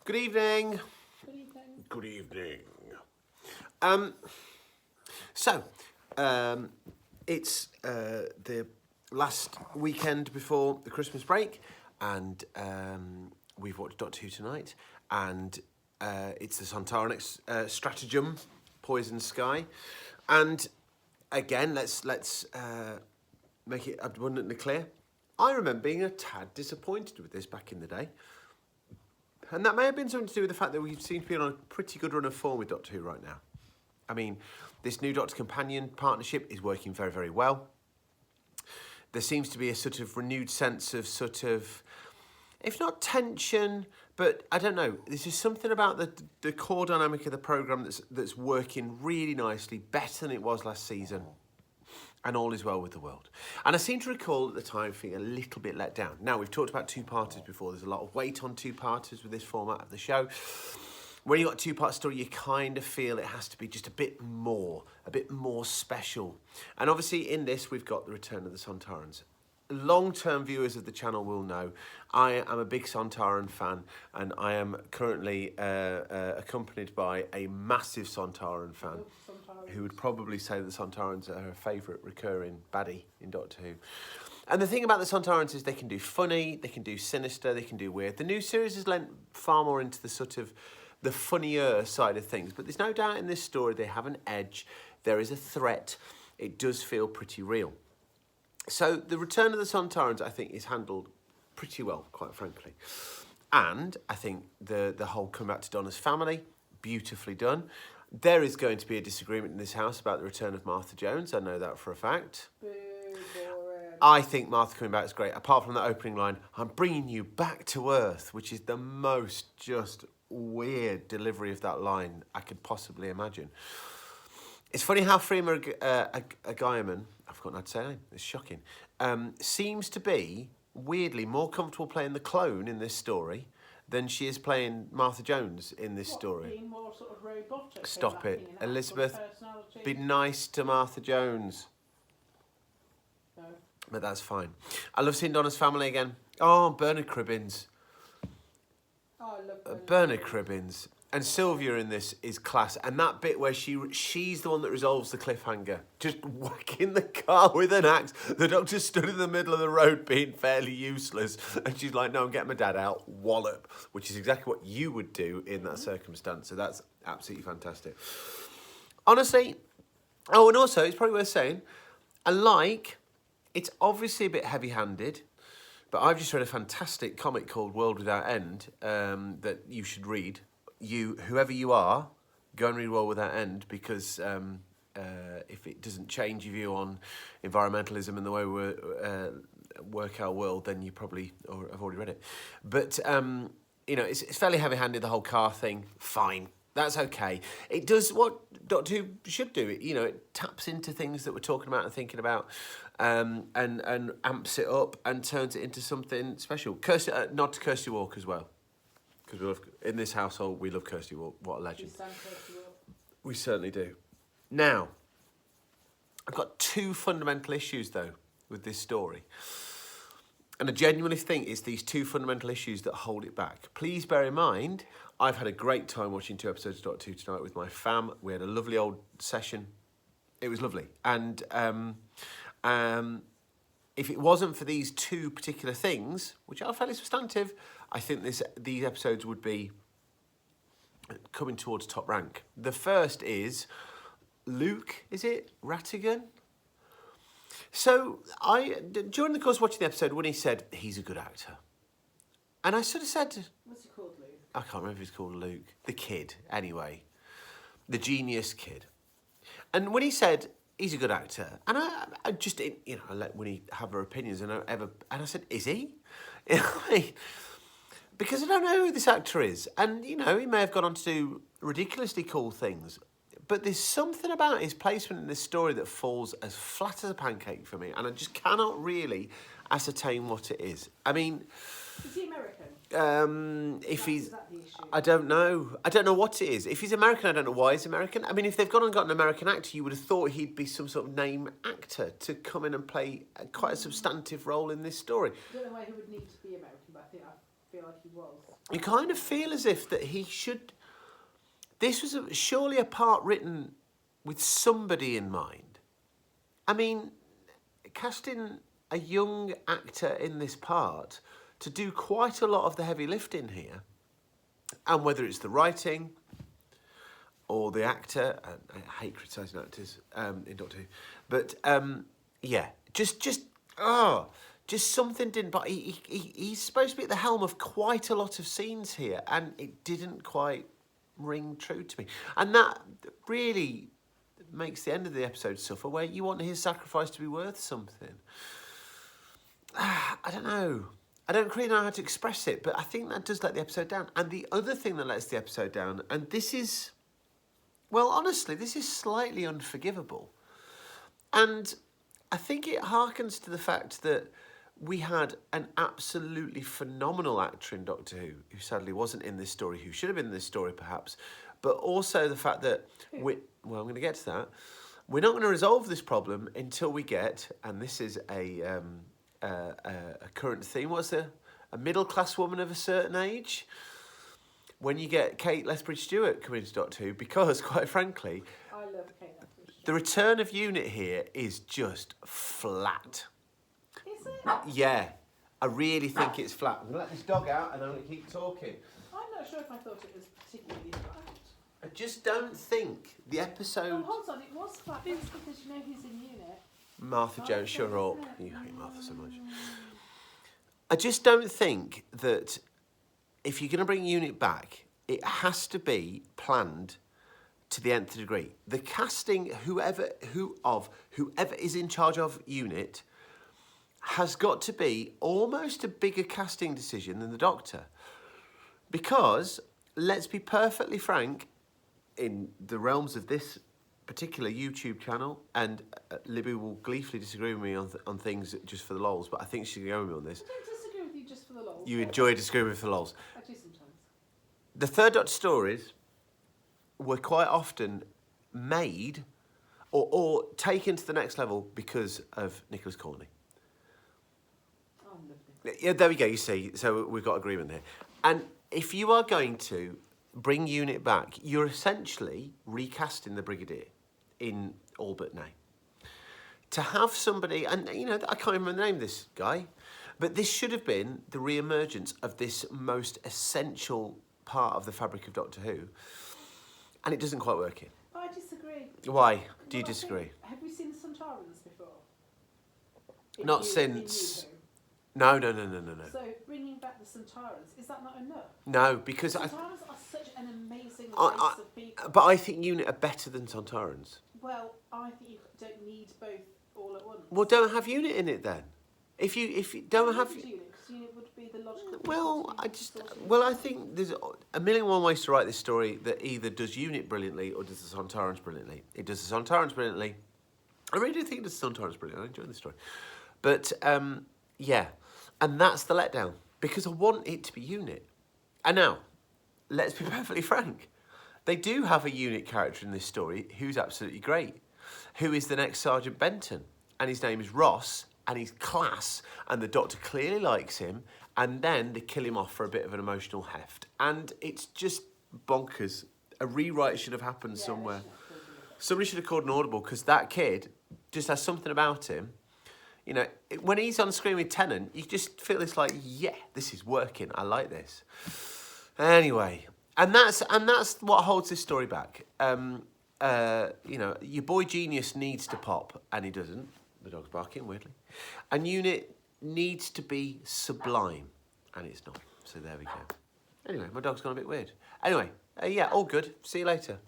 Good evening. Good evening. Good evening. Um, so, it's the last weekend before the Christmas break, and we've watched Doctor Who tonight, and it's the Sontaran Strategem, Poison Sky, and again, let's make it abundantly clear. I remember being a tad disappointed with this back in the day. And that may have been something to do with the fact that we seem to be on a pretty good run of form with Doctor Who right now. I mean, this new Doctor Companion partnership is working very, very well. There seems to be a sort of renewed sense of if not tension, but I don't know. There's just something about the core dynamic of the programme that's working really nicely, better than it was last season. And all is well with the world. And I seem to recall at the time feeling a little bit let down. Now, we've talked about two-parters before. There's a lot of weight on two-parters with this format of the show. When you've got a two-part story, you kind of feel it has to be just a bit more special. And obviously in this, we've got the return of the Sontarans. Long-term viewers of the channel will know I am a big Sontaran fan, and I am currently accompanied by a massive Sontaran fan who would probably say that the Sontarans are her favourite recurring baddie in Doctor Who. And the thing about the Sontarans is they can do funny, they can do sinister, they can do weird. The new series has lent far more into the sort of the funnier side of things, but there's no doubt in this story they have an edge, there is a threat, it does feel pretty real. So the return of the Sontarans, I think, is handled pretty well, quite frankly. And I think the whole come back to Donna's family, beautifully done. There is going to be a disagreement in this house about the return of Martha Jones. I know that for a fact. Boo, boring. I think Martha coming back is great. Apart from that opening line, I'm bringing you back to Earth, which is the most just weird delivery of that line I could possibly imagine. It's funny how Freema Agyeman, I've forgotten how to say her name, it's shocking, seems to be, weirdly, more comfortable playing the clone in this story than she is playing Martha Jones in this story. Being more sort of robotic. Stop it. Elizabeth, be nice to Martha Jones. No. But that's fine. I love seeing Donna's family again. Oh, Bernard Cribbins. Oh, I love Bernard Cribbins. And Sylvia in this is class. And that bit where she's the one that resolves the cliffhanger. Just whacking the car with an axe. The doctor stood in the middle of the road being fairly useless. And she's like, no, I'm getting my dad out. Wallop. Which is exactly what you would do in that circumstance. So that's absolutely fantastic. Honestly, oh, and also, it's probably worth saying, it's obviously a bit heavy-handed. But I've just read a fantastic comic called World Without End that you should read. Whoever you are, go and read World Without End, because if it doesn't change your view on environmentalism and the way we work our world, then you probably have already read it. But, it's fairly heavy-handed, the whole car thing. Fine. That's okay. It does what Doctor Who should do. It taps into things that we're talking about and thinking about, and amps it up and turns it into something special. Nod to Kirsty Walk as well. Because in this household, we love Kirsty Walk. What a legend. We certainly do. Now, I've got two fundamental issues, though, with this story. And I genuinely think it's these two fundamental issues that hold it back. Please bear in mind, I've had a great time watching 2 episodes of Doctor Who tonight with my fam. We had a lovely old session. It was lovely. And if it wasn't for these two particular things, which are fairly substantive, I think these episodes would be coming towards top rank. The first is Luke, is it? Rattigan? So during the course of watching the episode, when he said, he's a good actor, and I sort of said... What's he called, Luke? I can't remember if he's called Luke. The kid, anyway. The genius kid. And when he said, he's a good actor, and I just, I let Winnie have her opinions, and I said, is he? Because I don't know who this actor is. And, he may have gone on to do ridiculously cool things. But there's something about his placement in this story that falls as flat as a pancake for me. And I just cannot really ascertain what it is. I mean... Is he American? Is that the issue? I don't know. I don't know what it is. If he's American, I don't know why he's American. I mean, if they've gone and got an American actor, you would have thought he'd be some sort of name actor to come in and play quite a substantive role in this story. I don't know why he would need to be American, but I feel like he was. You kind of feel as if that he should. This was surely a part written with somebody in mind. I mean, casting a young actor in this part to do quite a lot of the heavy lifting here, and whether it's the writing or the actor, and I hate criticising actors in Doctor Who, but yeah, just something didn't. But he's supposed to be at the helm of quite a lot of scenes here, and it didn't quite ring true to me, and that really makes the end of the episode suffer, where you want his sacrifice to be worth something. I don't know. I don't really know how to express it, but I think that does let the episode down. And the other thing that lets the episode down, and this is, well, honestly, this is slightly unforgivable. And I think it harkens to the fact that we had an absolutely phenomenal actor in Doctor who sadly wasn't in this story, who should have been in this story perhaps, but also the fact that, well, I'm going to get to that, we're not going to resolve this problem until we get, and this is a current theme, what's a middle-class woman of a certain age? When you get Kate Lethbridge-Stewart coming into Doctor Who, because, quite frankly, I love Kate Lethbridge. the return of Unit here is just flat. Is it? Yeah, I really think it's flat. I'm going to let this dog out and I'm going to keep talking. I'm not sure if I thought it was particularly flat. I just don't think the Oh, episode... hold on, it was flat. That's because you know who's in unit. Martha Oh, Jones, shut okay, up. isn't it? You hate Martha so much. I just don't think that if you're going to bring Unit back, it has to be planned to the nth degree. The casting, whoever is in charge of Unit, has got to be almost a bigger casting decision than the Doctor. Because, let's be perfectly frank, in the realms of this particular YouTube channel, and Libby will gleefully disagree with me on things just for the lols, but I think she's going to go with me on this. I don't disagree with you just for the lols. You enjoy disagreeing with me for the lols. I do sometimes. The Third Doctor stories were quite often made or taken to the next level because of Nicholas Corney. Oh, lovely. Yeah, there we go, you see. So we've got agreement there. And if you are going to bring Unit back, you're essentially recasting the Brigadier in all but name. To have somebody, and you know, I can't remember the name of this guy, but this should have been the re-emergence of this most essential part of the fabric of Doctor Who, and it doesn't quite work here. I disagree. Why do you Well, I disagree? think- have you seen the Sontarans before? Not In since- New Who? No. So bringing back the Sontarans, is that not enough? No, because Sontarans are such an amazing race I- of people. but I think Unit are better than Sontarans. Well, I think you don't need both all at once. Well, don't have Unit in it then. If you don't have... Unit, because unit would be the logical. Well, people to I just... sort of- Well, I think there's a million and one ways to write this story that either does Unit brilliantly or does the Sontarans brilliantly. It does the Sontarans brilliantly. I really do think it does the Sontarans brilliantly. I enjoy the story. But, yeah. And that's the letdown. Because I want it to be Unit. And now, let's be perfectly frank. They do have a Unit character in this story who's absolutely great. Who is the next Sergeant Benton. And his name is Ross. And he's class, and the Doctor clearly likes him, and then they kill him off for a bit of an emotional heft. And it's just bonkers. A rewrite should have happened somewhere. Somebody should have called an audible, because that kid just has something about him. You know, when he's on screen with Tennant, you just feel it's like, yeah, this is working. I like this. Anyway, and that's what holds this story back. You know, your boy Genius needs to pop, and he doesn't. The dog's barking, weirdly. And Unit needs to be sublime, and it's not. So there we go. Anyway, my dog's gone a bit weird. Anyway, yeah, all good. See you later.